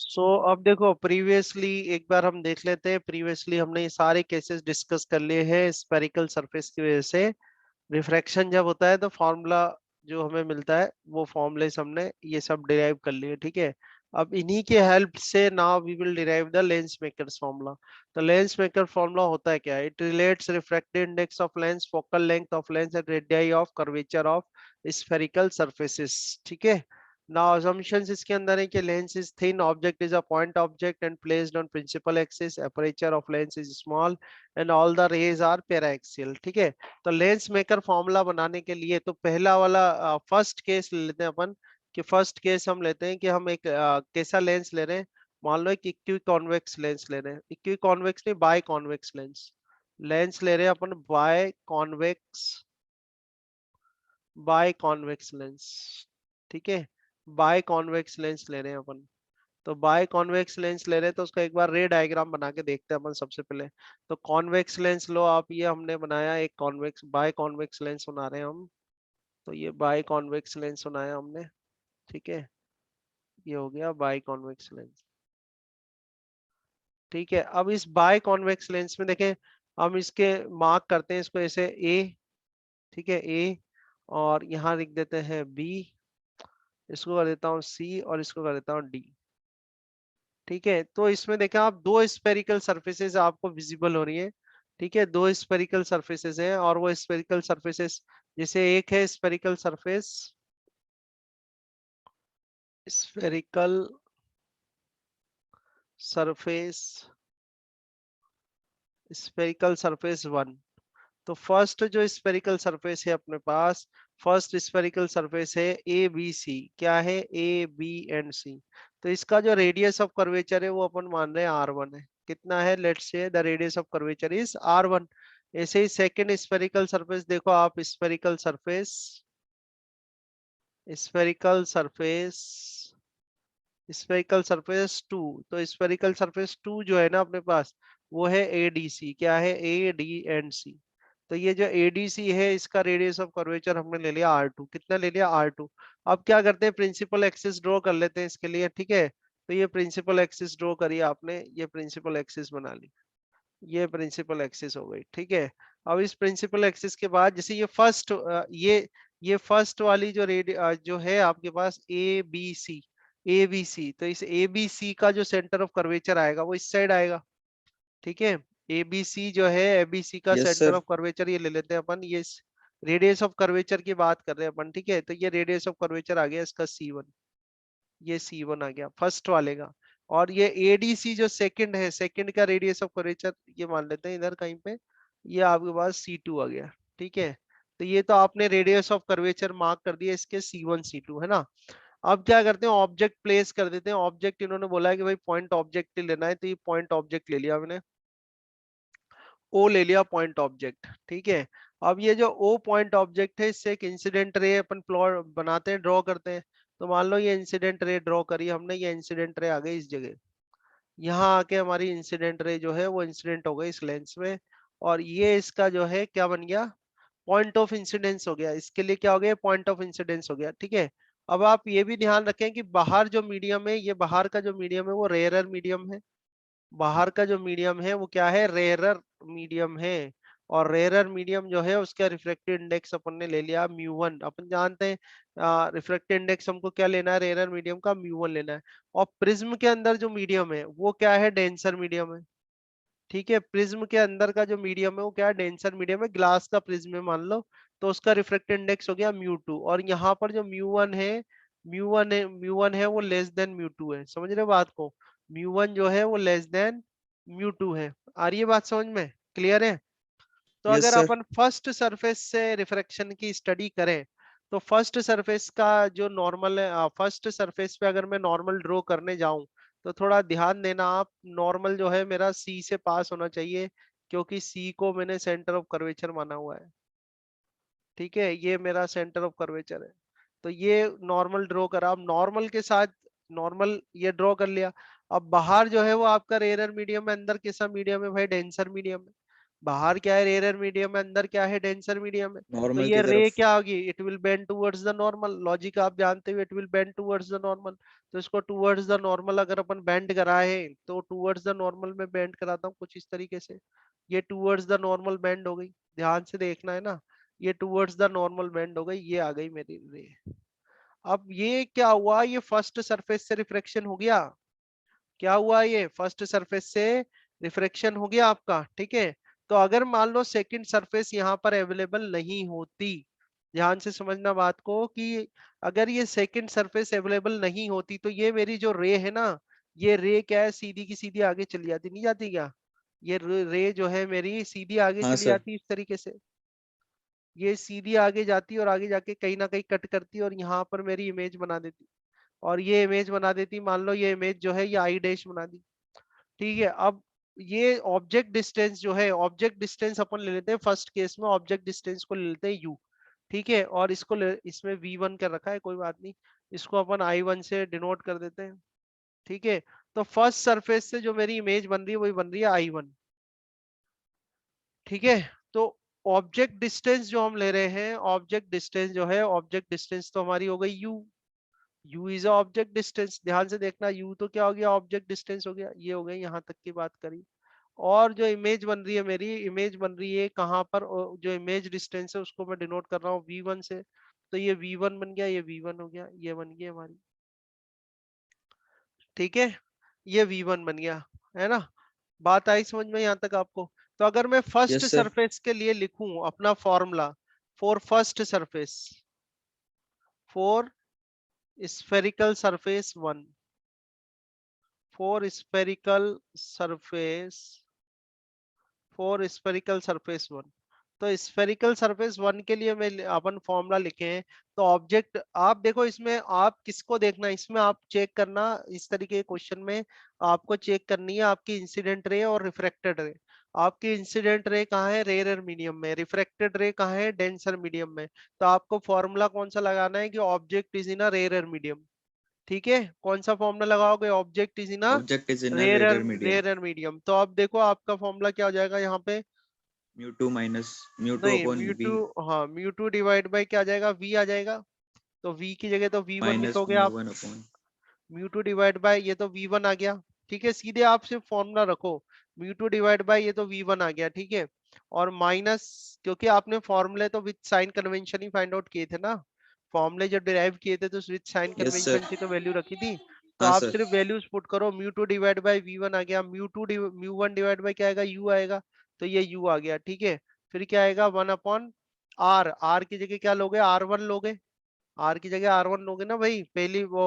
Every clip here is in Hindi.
अब देखो प्रीवियसली एक बार हम देख लेते हैं। प्रीवियसली हमने ये सारे केसेस डिस्कस कर लिए हैं स्फेरिकल सरफेस की वजह से रिफ्रैक्शन जब होता है तो फॉर्मूला जो हमें मिलता है वो फॉर्मूले हमने ये सब डिराइव कर लिए, ठीक है। अब इन्हीं के हेल्प से now we will derive the lens makers formula. तो लेंस मेकर फॉर्मूला होता है क्या? It relates refractive index of lens, focal length of lens and radii of curvature of spherical surfaces, ठीक है। नाउ assumptions इसके अंदर है कि lens is thin, object is a point object and placed on principal axis, aperture of lens is small and all the rays are paraxial, ठीक है। तो लेंस मेकर फॉर्मूला बनाने के लिए तो पहला वाला फर्स्ट केस ले लेते हैं अपन। कि फर्स्ट केस हम लेते हैं कि हम एक कैसा लेंस ले रहे हैं। मान लो एक इक्वी कॉन्वेक्स लेंस ले रहे हैं, इक्वी कॉन्वेक्स नहीं बाय कॉन्वेक्स लेंस। लेंस ले रहे हैं अपन बाय कॉन्वेक्स लेंस, ठीक है। बाय कॉन्वेक्स लेंस ले रहे हैं अपन। तो बाय कॉन्वेक्स लेंस ले रहे हैं तो उसका एक बार रे डायग्राम बना के देखते हैं अपन सबसे पहले। तो कॉन्वेक्स लेंस लो आप, ये हमने बनाया एक कॉन्वेक्स बाय कॉन्वेक्स लेंस बना रहे हैं हम। तो ये बाय कॉन्वेक्स लेंस बनाया हमने, ठीक है। ये हो गया बाय कॉन्वेक्स लेंस, ठीक है। अब इस बाय कॉन्वेक्स लेंस में देखें, हम इसके मार्क करते हैं इसको ऐसे ए, ठीक है, ए। और यहाँ लिख देते हैं बी, इसको कर देता हूँ सी और इसको कर देता हूँ डी, ठीक है। तो इसमें देखें आप दो स्पेरिकल सरफेसेस आपको विजिबल हो रही है, ठीक है। दो स्पेरिकल सरफेसेस हैं और वो स्पेरिकल सरफेसेस जैसे एक है spherical surface spherical surface one. तो फर्स्ट जो स्पेरिकल सरफेस है अपने पास, फर्स्ट स्पेरिकल सरफेस है ए बी सी। क्या है? A B and C. तो इसका जो रेडियस ऑफ कर्वेचर है वो अपन मान रहे हैं R1 है। कितना है? Let's say the radius of curvature is R1। ऐसे ही सेकंड स्पेरिकल सरफेस देखो आप, spherical surface spherical surface two. तो स्पेरिकल सरफेस टू जो है ना अपने पास, वो है ADC। क्या है? A D and C. तो ये जो ADC है इसका रेडियस ऑफ कर्वेचर हमने ले लिया R2। कितना ले लिया? R2। अब क्या करते हैं, प्रिंसिपल एक्सिस ड्रॉ कर लेते हैं इसके लिए, ठीक है। तो ये प्रिंसिपल एक्सिस ड्रॉ करिए आपने, ये प्रिंसिपल एक्सिस बना ली, ये प्रिंसिपल एक्सिस हो गई, ठीक है। अब इस प्रिंसिपल एक्सिस के बाद जैसे ये फर्स्ट वाली जो है आपके पास ए बी सी। तो इस ABC का जो सेंटर ऑफ कर्वेचर आएगा वो इस साइड आएगा, ठीक है। ABC जो है, ABC का yes centre sir. Of curvature ये ले लेते हैं अपन। ये रेडियस ऑफ कर्वेचर की बात कर रहे हैं अपन, ठीक है। तो ये रेडियस ऑफ कर्वेचर आ गया इसका C1। ये C1 आ गया फर्स्ट वाले का। और ये ADC जो सेकंड है, सेकंड का रेडियस ऑफ कर्वेचर ये मान लेते हैं इधर कहीं पे, ये आपके पास C2 आ गया, ठीक है। तो ये तो आपने रेडियस ऑफ कर्वेचर मार्क कर दिया इसके C1 C2, है ना। अब क्या करते हैं, ऑब्जेक्ट प्लेस कर देते हैं। ऑब्जेक्ट इन्होंने बोला है कि भाई पॉइंट ऑब्जेक्ट ही लेना है, तो ये पॉइंट ऑब्जेक्ट ले लिया मैंने, ओ ले लिया पॉइंट ऑब्जेक्ट, ठीक है। अब ये जो ओ पॉइंट ऑब्जेक्ट है इससे एक इंसिडेंट रे अपन प्लॉट बनाते हैं, ड्रॉ करते हैं। तो मान लो ये इंसिडेंट रे ड्रॉ करी हमने, ये इंसिडेंट रे आ गई इस जगह। यहाँ आके हमारी इंसिडेंट रे जो है वो इंसिडेंट हो गई इस लेंस में। और ये इसका जो है क्या बन गया? पॉइंट ऑफ इंसिडेंस हो गया। इसके लिए क्या हो गया? पॉइंट ऑफ इंसिडेंस हो गया, ठीक है। अब आप ये भी ध्यान रखें कि बाहर जो मीडियम है, ये बाहर का जो मीडियम है वो रेयरर मीडियम है। बाहर का जो मीडियम है वो क्या है? रेयरर मीडियम है। और रेयरर मीडियम जो है उसका रिफ्रैक्टिव इंडेक्स अपन ने ले लिया म्यू1। अपन जानते हैं रिफ्रैक्टिव इंडेक्स हमको क्या लेना है? रेयरर मीडियम का म्यू1 लेना है। और प्रिज्म के अंदर जो मीडियम है वो क्या है? डेंसर मीडियम है, ठीक है। प्रिज्म के अंदर का जो मीडियम है वो क्या है? डेंसर मीडियम है। ग्लास का प्रिज्म है मान लो, तो उसका रिफ्रैक्टिव इंडेक्स हो गया म्यू2। और यहाँ पर जो म्यू वन है वो लेस देन म्यू2 है। समझ रहे हो बात को? म्यू1 जो है वो लेस देन म्यू2 है। आ रही है बात समझ में? क्लियर है? तो यस अगर सर। अपन फर्स्ट सरफेस से रिफ्रैक्शन की स्टडी करें तो फर्स्ट सरफेस का जो नॉर्मल है, फर्स्ट सरफेस पे अगर मैं नॉर्मल ड्रॉ करने जाऊं तो थोड़ा ध्यान देना आप। नॉर्मल जो है मेरा सी से पास होना चाहिए, क्योंकि सी को मैंने सेंटर ऑफ कर्वेचर माना हुआ है, ठीक है। ये मेरा सेंटर ऑफ कर्वेचर है। तो ये नॉर्मल ड्रॉ करा। अब नॉर्मल के साथ नॉर्मल ये ड्रॉ कर लिया। अब बाहर जो है वो आपका रेयर मीडियम है, अंदर कैसा मीडियम है भाई? डेंसर मीडियम है। बाहर क्या है? रेयर मीडियम है, अंदर क्या है? डेंसर मीडियम है। तो नॉर्मल ये की रे तरफ। क्या होगी? It will bend towards the normal. Logic आप जानते हो, it will bend towards the normal. तो इसको टूवर्ड्स द नॉर्मल अगर अपन बेंड कराए तो टूवर्ड्स द नॉर्मल में बेंड कराता हूँ कुछ इस तरीके से, ये टूवर्ड्स द नॉर्मल बेंड हो गई, ध्यान से देखना है ना, ये टूवर्ड्स द नॉर्मल बेंड हो गई, ये आ गई मेरी रे। अब ये क्या हुआ, ये फर्स्ट सरफेस से रिफ्रेक्शन हो गया, क्या हुआ, ये फर्स्ट सरफेस से रिफ्रेक्शन हो गया आपका, ठीक है। तो अगर मान लो सेकंड सरफेस यहाँ पर अवेलेबल नहीं होती, ध्यान से समझना बात को कि अगर ये सेकंड सरफेस अवेलेबल नहीं होती तो ये मेरी जो रे है ना, ये रे क्या है, सीधी की सीधी आगे चली जाती, नहीं जाती क्या, ये रे जो है मेरी सीधी आगे हाँ चली सर। जाती इस तरीके से, ये सीधी आगे जाती और आगे जाके कहीं ना कहीं कट करती और यहाँ पर मेरी इमेज बना देती, और ये इमेज बना देती, मान लो ये इमेज जो है ये आई डैश बना दी, ठीक है। अब ये ऑब्जेक्ट डिस्टेंस जो है, ऑब्जेक्ट डिस्टेंस अपन ले लेते हैं फर्स्ट केस में, ऑब्जेक्ट डिस्टेंस को ले लेते हैं यू, ठीक है, और इसको इसमें v1 कर रखा है, कोई बात नहीं, इसको अपन i1 से डिनोट कर देते हैं, ठीक है। तो फर्स्ट सरफेस से जो मेरी इमेज बन रही है वही बन रही है i1, ठीक है। तो ऑब्जेक्ट डिस्टेंस जो हम ले रहे हैं, ऑब्जेक्ट डिस्टेंस जो है, ऑब्जेक्ट डिस्टेंस तो हमारी हो गई u, u is object distance, ध्यान से देखना, u तो क्या हो गया, ऑब्जेक्ट डिस्टेंस हो गया, ये हो गई यहाँ तक की बात करी। और जो इमेज बन रही है मेरी, इमेज बन रही है कहाँ पर, जो इमेज डिस्टेंस है उसको मैं डिनोट कर रहा हूँ v1 से, तो ये v1 बन गया, ये v1 हो गया, ये बन गया हमारी, ठीक है, ये v1 बन गया, है ना। बात आई समझ में यहाँ तक आपको। तो अगर मैं फर्स्ट यस सर। सरफेस के लिए लिखूं अपना formula, for first surface, for spherical surface one, for spherical surface, for spherical surface one, तो स्फेरिकल सरफेस वन के लिए मैं अपन फॉर्मूला लिखे हैं। तो ऑब्जेक्ट आप देखो, इसमें आप किसको देखना, इसमें आप चेक करना, इस तरीके के क्वेश्चन में आपको चेक करनी है आपकी इंसिडेंट रे और रिफ्रैक्टेड रे। आपकी इंसिडेंट रे कहाँ है, रेयर मीडियम में, रिफ्रैक्टेड रे कहाँ है, डेंसर मीडियम में। तो आपको फॉर्मूला कौन सा लगाना है कि object is in a rare medium, ठीक है। कौन सा फॉर्मूला लगाओगे, object is in a object is in rare रेडर मीडियम। Rare medium. तो अब देखो आपका फॉर्मूला क्या हो जाएगा यहाँ पे, mu two minus mu two नहीं अपॉन म्यू वी टू, हाँ म्यू टू डिवाइड बाई क्या आ जाएगा, v आ जाएगा। तो v की जगह तो v1 माइनस लिखोगे म्यू आप, one upon. Mu two divide by ये तो v1 आ गया, ठीक है। सीधे आप सिर्फ फॉर्मूला रखो, म्यू टू डिवाइड बाय ये तो v1 आ गया, ठीक है। और माइनस, क्योंकि आपने फॉर्मूले तो विद साइन कन्वेंशन ही फाइंड आउट किए थे ना, फॉर्मूले जब डिराइव किए थे तो with sign yes convention sir. से तो वैल्यू रखी थी। तो हाँ आप सर। सिर्फ वैल्यूज पुट करो, mu two divide by v1 आ गया, म्यू वन डिवाइड बाय क्या आएगा, u आएगा, तो ये u आ गया, ठीक है। फिर क्या आएगा, 1 अपॉन r, r की जगह क्या लोगे, r1 लोगे, आर की जगह आर वन लोगे ना भाई, पहली वो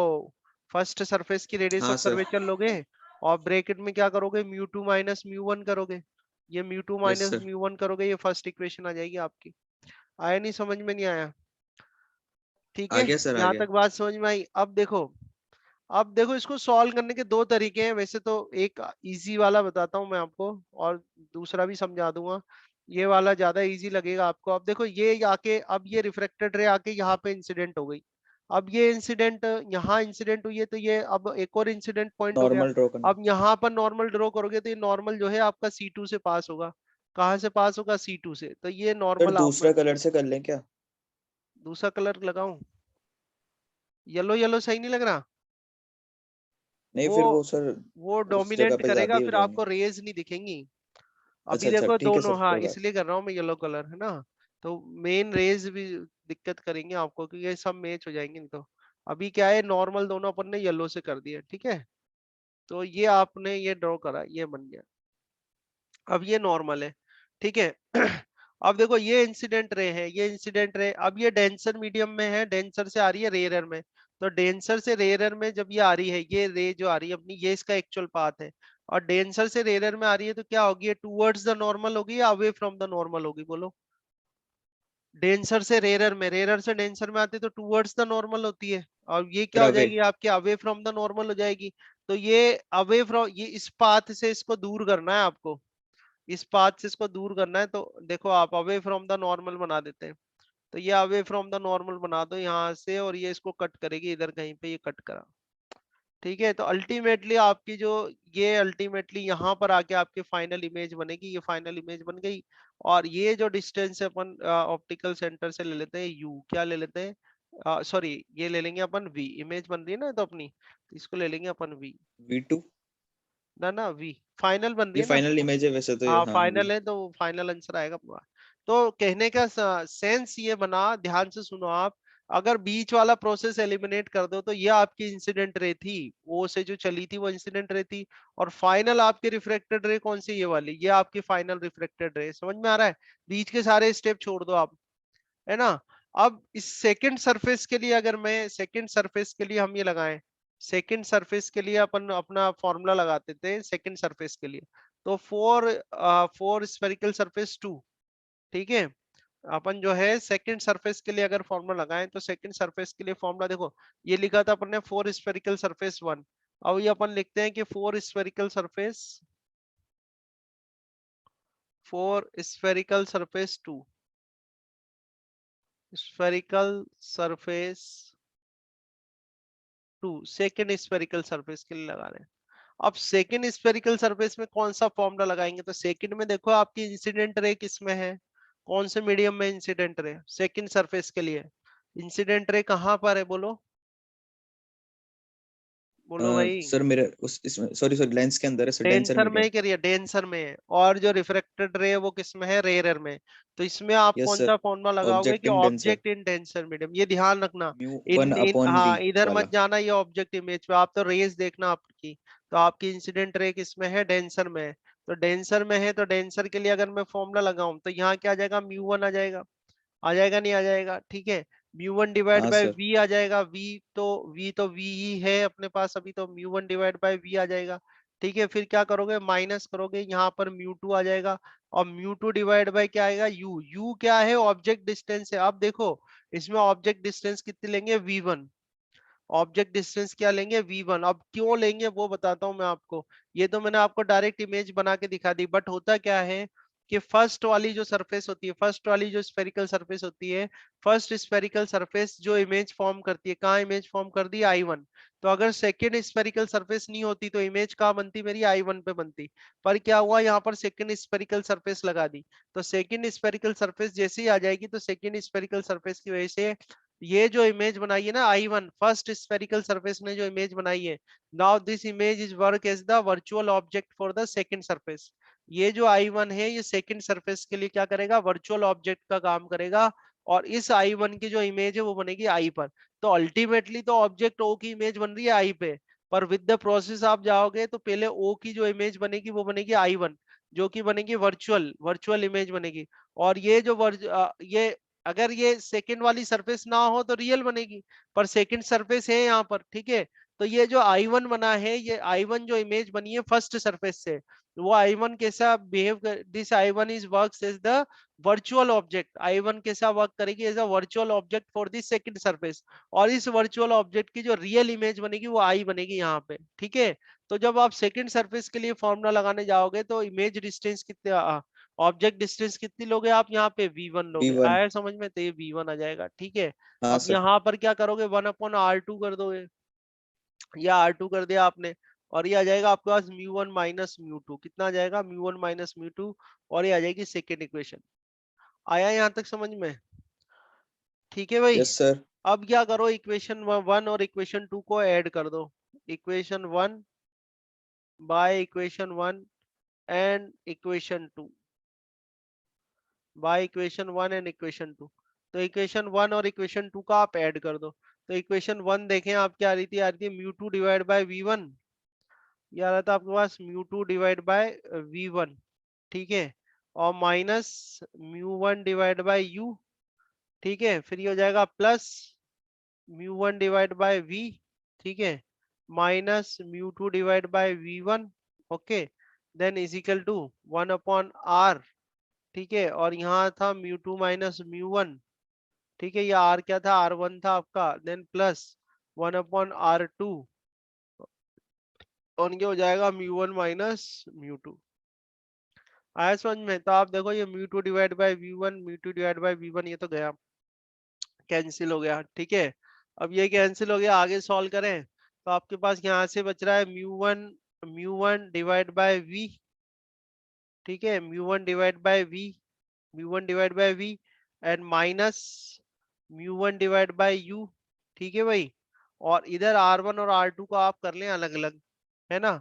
फर्स्ट सरफेस की रेडियस हाँ ऑफ सर। कर्वेचर लोगे, और ब्रैकेट में क्या करोगे, mu two minus mu one करोगे, ये mu two yes minus sir. Mu one करोगे, ये फर्स्ट इक्वेशन आ जाएगी आपकी। आया नहीं, समझ में नहीं आया, ठीक आ है। गया सर, आ यहाँ गया। तक बात समझ में आई। अब देखो इसको सॉल्व करने के दो तरीके हैं वैसे तो, एक इजी वाला बताता हूँ मैं आपको, और दूसरा भी समझा दूंगा, ये वाला ज्यादा इजी लगेगा आपको। अब देखो ये आके, अब ये रिफ्रेक्टेड रे आके यहाँ पे इंसिडेंट हो गई, अब ये इंसिडेंट यहाँ इंसिडेंट हुई है, तो ये अब एक और इंसिडेंट पॉइंट हो गया। नॉर्मल ड्रॉ करना। अब यहाँ पर नॉर्मल ड्रॉ करोगे तो ये नॉर्मल जो है आपका C2 से पास होगा, कहाँ से पास होगा, C2 से, तो ये सर नॉर्मल आप, दूसरा कलर से कर लें क्या? दूसरा कलर लगाऊं, येलो येलो सही नहीं लग रहा, नहीं वो फिर वो सर वो उस जगह डोमिनेट पे करेगा, ज्यादा ही हो फिर जाएंगे। आपको रेज नहीं दिखेंगी। अच्छा अभी अच्छा, देखो ठीक है दोनों, सर, हाँ कोई बात इसलिए कर रहा हूँ मैं येलो कलर, है ना। तो मेन रेज भी दिक्कत करेंगे आपको, क्योंकि ये सब मैच हो जाएंगे नहीं तो। अभी क्या है, नॉर्मल दोनों अपन ने येलो से कर दिया, ठीक है। तो ये आपने ये ड्रॉ करा, ये बन गया, अब ये नॉर्मल है, ठीक है। अब देखो ये इंसिडेंट रे है, ये इंसिडेंट रे, अब ये डेंसर मीडियम में है, डेंसर से आ रही है रेयर में। तो डेंसर से रेयर में जब ये आ रही है, ये रे जो आ रही है अपनी, ये इसका एक्चुअल पाथ है, और डेंसर से रेयर में आ रही है तो क्या होगी, ये टूवर्ड्स द नॉर्मल होगी या अवे फ्रॉम द नॉर्मल होगी, बोलो। डेंसर से रेयर में, रेयर से डेंसर में आती है तो टूवर्ड्स द नॉर्मल होती है, और ये क्या फिर हो अवे। जाएगी आपके, अवे फ्रॉम द नॉर्मल हो जाएगी। तो ये अवे फ्रॉम, ये इस पाथ से इसको दूर करना है आपको, इस पाथ से इसको दूर करना है, तो देखो आप अवे फ्रॉम द नॉर्मल बना देते हैं। तो ये अवे फ्रॉम द नॉर्मल बना दो यहाँ से, और ये इसको कट करेगी इधर कहीं पे, ये कट करा, ठीक है। तो अल्टीमेटली आपकी जो, ये अल्टीमेटली यहाँ पर आके आपकी फाइनल इमेज बनेगी, ये फाइनल इमेज बन गई। और ये जो डिस्टेंस है अपन ऑप्टिकल सेंटर से ले लेते हैं u, क्या ले लेते हैं, सॉरी, ये ले लेंगे अपन v, इमेज बन रही है ना तो अपनी, तो इसको ले लेंगे अपन v। V2 ना ना v फाइनल बन रही ये है ना। फाइनल इमेज है वैसे तो, ये हाँ हाँ V। फाइनल है तो फाइनल आंसर आएगा पूरा। तो कहने का सेंस ये बना, ध्यान से सुनो आप, अगर बीच वाला प्रोसेस एलिमिनेट कर दो तो ये आपकी इंसिडेंट रे थी, ओ से जो चली थी वो इंसिडेंट रे थी, और फाइनल आपकी रिफ्रेक्टेड रे कौन सी, ये वाली, ये आपकी फाइनल रिफ्रेक्टेड रे। समझ में आ रहा है? बीच के सारे स्टेप छोड़ दो आप, है ना। अब इस सेकंड सरफेस के लिए, अगर मैं सेकंड सरफेस के लिए हम ये लगाएं, सेकंड सरफेस के लिए अपन अपना फॉर्मूला लगाते थे सेकंड सरफेस के लिए, तो फोर स्फेरिकल सरफेस टू, ठीक है। अपन जो है सेकंड सरफेस के लिए अगर फॉर्मूला लगाएं तो सेकंड सरफेस के लिए फॉर्मूला देखो, ये लिखा था अपन ने फोर स्फेरिकल सरफेस वन, अब ये अपन लिखते हैं कि for spherical surface two, spherical surface two second spherical surface के लिए लगा रहे हैं। अब सेकेंड स्फेरिकल सरफेस में कौन सा फॉर्मूला लगाएंगे, तो सेकेंड में देखो आपकी इंसिडेंट रे किस में है, कौन से मीडियम में इंसिडेंट रे, सेकेंड सरफेस के लिए इंसिडेंट रे कहां पर है, बोलो बोलो भाई। सर मेरे उस इसमें सॉरी सॉरी लेंस के अंदर है सर, डेंसर डेंसर में मीडियम। क्या, डेंसर में है, और जो रिफ्रेक्टेड रे है वो किस में है, रेयर में। तो इसमें आप यस कौन सर, सा फॉर्मूला लगाओगे कि object in denser, object in denser medium, ये ध्यान रखना। Mu in one in upon V हाँ, इधर मत वाला। जाना, ये ऑब्जेक्ट इमेज पे, आप तो रेस देखना आपकी। तो आपकी इंसिडेंट रे किस में है, डेंसर में है। तो डेंसर में है तो डेंसर के लिए अगर मैं फॉर्मूला लगाऊं तो यहाँ क्या आ जाएगा, म्यू वन आ जाएगा, आ जाएगा नहीं आ जाएगा, ठीक है। म्यू वन डिवाइड हाँ बाई सर। वी आ जाएगा, वी ही है अपने पास अभी, तो mu one divide by V आ जाएगा, ठीक है। फिर क्या करोगे, माइनस करोगे, यहाँ पर म्यू टू आ जाएगा, और म्यू टू डिवाइड बाई क्या आएगा, यू, यू क्या है, ऑब्जेक्ट डिस्टेंस है। अब देखो इसमें ऑब्जेक्ट डिस्टेंस कितनी लेंगे, v1, ऑब्जेक्ट डिस्टेंस क्या लेंगे, v1। अब क्यों लेंगे वो बताता हूं मैं आपको, ये तो मैंने आपको डायरेक्ट इमेज बना के दिखा दी, बट होता क्या है कि फर्स्ट वाली जो सरफेस होती है, फर्स्ट वाली जो स्फेरिकल सरफेस होती है, फर्स्ट स्फेरिकल सरफेस जो इमेज फॉर्म करती है, कहाँ इमेज फॉर्म कर दी, I1। तो अगर सेकेंड स्फेरिकल सरफेस नहीं होती तो इमेज कहाँ बनती, मेरी I1 पे बनती। पर क्या हुआ, यहाँ पर सेकेंड स्फेरिकल सरफेस लगा दी, तो सेकेंड स्फेरिकल सरफेस जैसे ही आ जाएगी तो सेकेंड स्फेरिकल सरफेस की वजह से ये जो इमेज बनाई है ना I1, फर्स्ट स्फेरिकल सरफेस ने जो इमेज बनाई है, now this image is work as the virtual object for the second surface. ये जो I1 है ये सेकंड सरफेस के लिए क्या करेगा, वर्चुअल ऑब्जेक्ट का काम करेगा, और इस I1 की जो इमेज है वो बनेगी I पर। तो अल्टीमेटली तो ऑब्जेक्ट O की इमेज बन रही है I पे, पर विद द प्रोसेस आप जाओगे तो पहले O की जो इमेज बनेगी वो बनेगी I1, जो कि बनेगी वर्चुअल वर्चुअल इमेज बनेगी। और ये जो ये अगर ये सेकंड वाली सरफेस ना हो तो रियल बनेगी, पर सेकंड सरफेस है यहाँ पर, ठीक है। तो ये जो I1 बना है, ये I1 जो इमेज बनी है फर्स्ट सरफेस से, वो I1 कैसा बिहेव कर, this I1 is works as the virtual object, I1 कैसा वर्क करेगी as a virtual object for this second surface, और इस वर्चुअल ऑब्जेक्ट की जो रियल इमेज बनेगी वो I बनेगी यहाँ पे, ठीक है। तो जब आप सेकंड सरफेस के लिए फॉर्मूला लगाने जाओगे तो इमेज डिस्टेंस कितने, ऑब्जेक्ट डिस्टेंस कितनी लोगे आप यहाँ पे, v1 लोगे, V1। आया समझ में, तो ये v1 आ जाएगा, ठीक है। हाँ अब सर। यहाँ पर क्या करोगे, 1/r2 कर दोगे, या R2 कर दिया आपने, और ये आ जाएगा आपके पास म्यू 1 माइनस म्यू 2, कितना आ जाएगा, म्यू 1 माइनस म्यू 2, और ये आ जाएगी सेकेंड इक्वेशन। आया यहाँ तक समझ में, ठीक है भाई। Yes sir. अब क्या करो, इक्वेशन 1 और इक्वेशन 2 को ऐड कर दो, equation 1 by equation 1 and equation 2, by equation 1 and equation 2। तो इक्वेशन 1 और इक्वेशन 2 का आप ऐड कर दो। तो इक्वेशन 1 देखें आप क्या आ रही थी म्यू 2 डिवाइड बाय v1, ये आ रहा था आपके पास म्यू 2 डिवाइड बाय v1, ठीक है, और minus mu 1 divide by u, ठीक है। फिर ये हो जाएगा plus mu 1 divide by v, ठीक है, minus mu 2 divide by v1, okay, then is equal to 1/r, ठीक है। और यहाँ था म्यू 2 माइनस म्यू 1, ठीक है, ये r क्या था, r1 था आपका, देन प्लस 1/r2, और ये हो जाएगा म्यू 1 माइनस म्यू 2। आया समझ में, तो आप देखो ये mu 2 divide by v1, mu 2 divide by v1, ये तो गया, कैंसिल हो गया, ठीक है। अब ये कैंसिल हो गया, आगे सॉल्व करें तो आपके पास यहाँ से बच रहा है म्यू 1 डिवाइड बाय v, ठीक है, mu 1 divide by v, mu 1 divide by v, and minus mu 1 divide by u, ठीक है भाई। और इधर R1 और R2 को आप कर लें अलग अलग, है ना।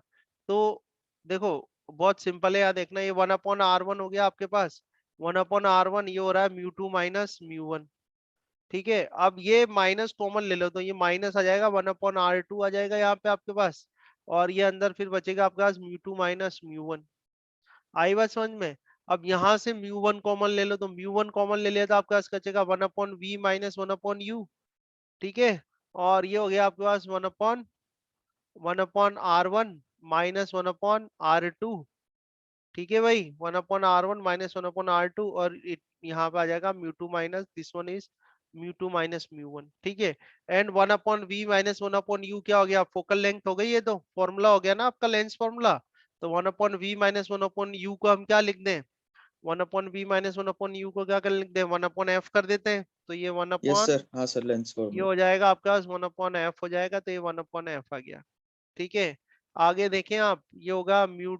तो देखो बहुत सिंपल है, यार देखना, ये 1/R1 हो गया आपके पास, 1/R1 ये हो रहा है म्यू 2 माइनस म्यू 1, ठीक है। अब ये माइनस कॉमन ले लो तो ये माइनस आ जाएगा, 1/R2 आ जाएगा यहाँ पे आपके पास, और ये अंदर फिर बचेगा आपके पास म्यू 2 माइनस म्यू 1। आई बात समझ में। अब यहाँ से म्यू 1 कॉमन ले लो, तो म्यू 1 कॉमन ले लिया तो आपके पास बचेगा 1/V माइनस 1/U, ठीक है। और ये हो गया आपके पास 1/R1 माइनस 1/R2, ठीक है भाई, 1/R1 माइनस 1/R2, और यहाँ पे आ जाएगा mu 2 minus this one is mu 2 minus mu 1, ठीक है। एंड 1/V माइनस 1/U क्या हो गया, फोकल लेंथ हो गई, ये तो फॉर्मूला हो गया ना आपका, लेंस फॉर्मूला। तो 1/V माइनस 1/U को हम क्या लिख दें, 1/V माइनस 1/U को क्या कर लिख दें, 1/F कर देते हैं, तो ये वन यस अपॉन सर, हाँ सर, लेंस ये फॉर्मूला। हो जाएगा आपका 1/F हो जाएगा, तो ये 1/F आ गया, ठीक है। आगे देखें आप, ये होगा म्यू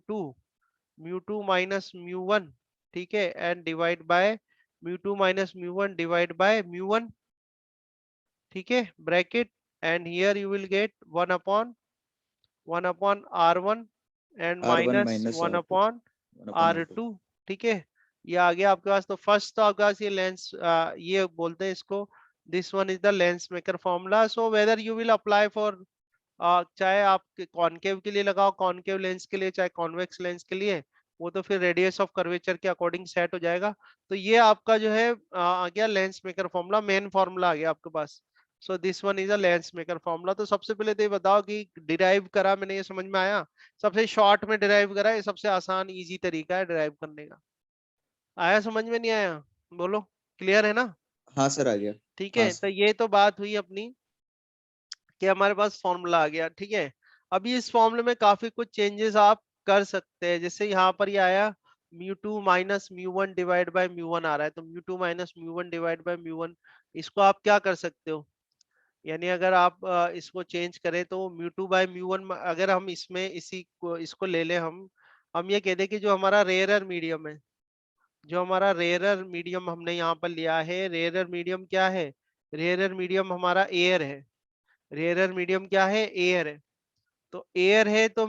2 माइनस म्यू 1, ठीक है, and divide by mu 2 minus mu 1 divide by mu 1, ठीक है, bracket. And here you will get 1/1 R1 and R1 minus minus one R2, upon 1/R2। R2, ठीक है। ये आ गया आपके पास। तो फर्स्ट तो आपके पास ये लेंस, ये बोलते हैं इसको, this one is the lens maker formula. So whether you will apply for, चाहे आप कॉनकेव के लिए लगाओ कॉनकेव लेंस के लिए, चाहे कॉन्वेक्स लेंस के लिए, वो तो फिर रेडियस ऑफ कर्वेचर के अकॉर्डिंग सेट हो जाएगा। तो ये आपका जो है आ गया lens maker formula, main formula आ गया आपके पास। So this one is a lens maker formula. तो सबसे पहले तो ये बताओ कि डिराइव करा मैंने, ये समझ में आया, सबसे शॉर्ट में डिराइव करा, ये सबसे आसान इजी तरीका है डिराइव करने का। आया समझ में, नहीं आया, बोलो, क्लियर है ना। हाँ सर, आ गया। ठीक हाँ है, तो सर। ये तो बात हुई अपनी कि हमारे पास फॉर्मूला आ गया, ठीक है। अभी इस फॉर्मूले में काफी कुछ चेंजेस आप कर सकते हैं, जैसे यहाँ पर ये आया mu 2 minus mu 1 divide by mu 1 आ रहा है, तो mu 2 minus mu 1 divide by mu 1, इसको आप क्या कर सकते हो, यानी अगर आप इसको चेंज करें तो म्यू 2 बाय म्यू 1, अगर हम इसमें इसी को इसको ले लें, हम ये कह दें कि जो हमारा रेयरर मीडियम है, जो हमारा रेयरर मीडियम हमने यहाँ पर लिया है, रेयरर मीडियम क्या है, रेयरर मीडियम हमारा एयर है, रेयरर मीडियम क्या है, एयर है। तो एयर है तो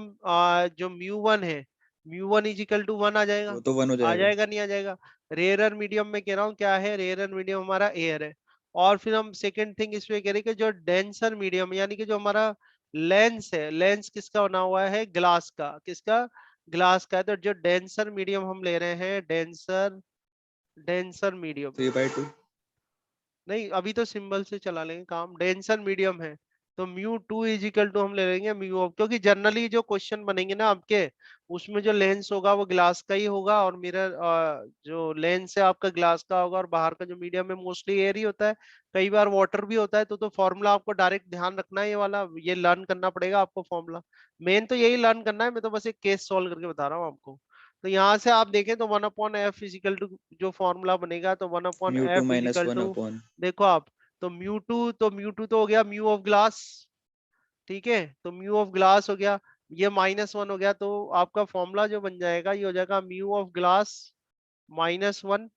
जो म्यू 1 है, म्यू 1 इज इक्वल टू 1 आ जाएगा, वो तो 1 हो जाएगा। नहीं आ जाएगा। रेयरर मीडियम में कह रहा हूँ क्या है, रेयरर मीडियम हमारा एयर है। और फिर हम सेकंड थिंग इसमें कह रहे हैं कि जो डेंसर मीडियम, यानी कि जो हमारा लेंस है, लेंस किसका बना हुआ है, ग्लास का, किसका, ग्लास का है। तो जो डेंसर मीडियम हम ले रहे हैं, डेंसर डेंसर मीडियम, 3/2। नहीं अभी तो सिंबल से चला लेंगे काम, डेंसर मीडियम है। तो म्यू 2 इज इक्वल टू हम ले लेंगे म्यू ऑफ, क्योंकि जनरली जो क्वेश्चन बनेंगे ना आपके, उसमें जो लेंस होगा वो ग्लास का ही होगा, और मिरर जो लेंस है आपका ग्लास का होगा, और बाहर का जो मीडियम है मोस्टली एयर ही होता है, कई बार वाटर भी होता है। तो फॉर्मूला आपको डायरेक्ट ध्यान रखना है, ये वाला ये लर्न करना पड़ेगा आपको फॉर्मूला, मेन तो यही लर्न करना है। मैं तो बस एक केस सॉल्व करके बता रहा हूँ आपको। तो यहाँ से आप देखें तो 1/F इजिकल टू जो फॉर्मूला बनेगा, तो one upon mu 2 F minus is equal 1 two, upon. देखो आप, तो म्यू टू तो हो गया म्यू ऑफ ग्लास, ठीक है, तो म्यू ऑफ ग्लास हो गया, ये -1 हो गया, तो आपका फॉर्मूला जो बन जाएगा ये हो जाएगा म्यू ऑफ ग्लास -1,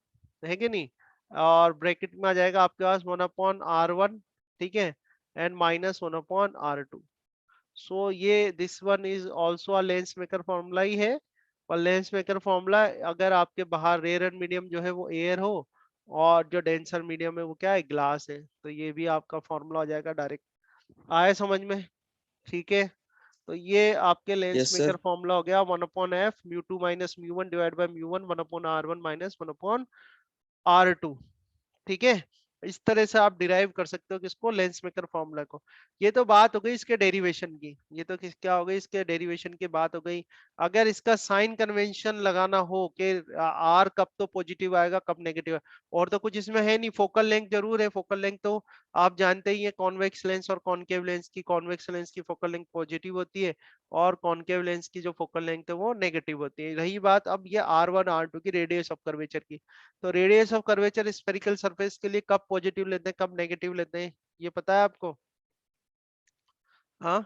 है कि नहीं, और ब्रैकेट में आ जाएगा आपके पास 1/R1, ठीक है, एंड -1/R2। सो ये this one is also a lens maker formula ही है। और लेंस मेकर फॉर्मूला, अगर आपके बाहर रेयर मीडियम जो है वो एयर हो, और जो डेंसर मीडियम है वो क्या है, ग्लास है, तो ये भी आपका फॉर्मूला हो जाएगा डायरेक्ट। आए समझ में, ठीक है। तो ये आपके lens yes maker sir. Formula हो गया 1/F mu 2 minus mu 1 divide by mu 1, 1/R1 minus 1/R2, ठीक है। इस तरह से आप डिराइव कर सकते हो किसको, लेंस मेकर फॉर्मूला को। ये तो बात हो गई इसके डेरिवेशन की, ये तो किस क्या हो गई, इसके डेरिवेशन की बात हो गई। अगर इसका साइन कन्वेंशन लगाना हो कि आर कब तो पॉजिटिव आएगा कब नेगेटिव, और तो कुछ इसमें है नहीं, फोकल लेंथ जरूर है, फोकल लेंथ तो आप जानते ही है, कॉन्वेक्स लेंस और कॉनकेव लेंस की, कॉन्वेक्स लेंस की फोकल लेंथ पॉजिटिव होती है, और कॉनकेव लेंस की जो फोकल लेंथ है वो नेगेटिव होती है। रही बात अब ये R1 R2 की, रेडियस ऑफ कर्वेचर की, तो radius of curvature spherical surface के लिए कब पॉजिटिव लेते हैं कब नेगेटिव लेते हैं, ये पता है आपको, हाँ।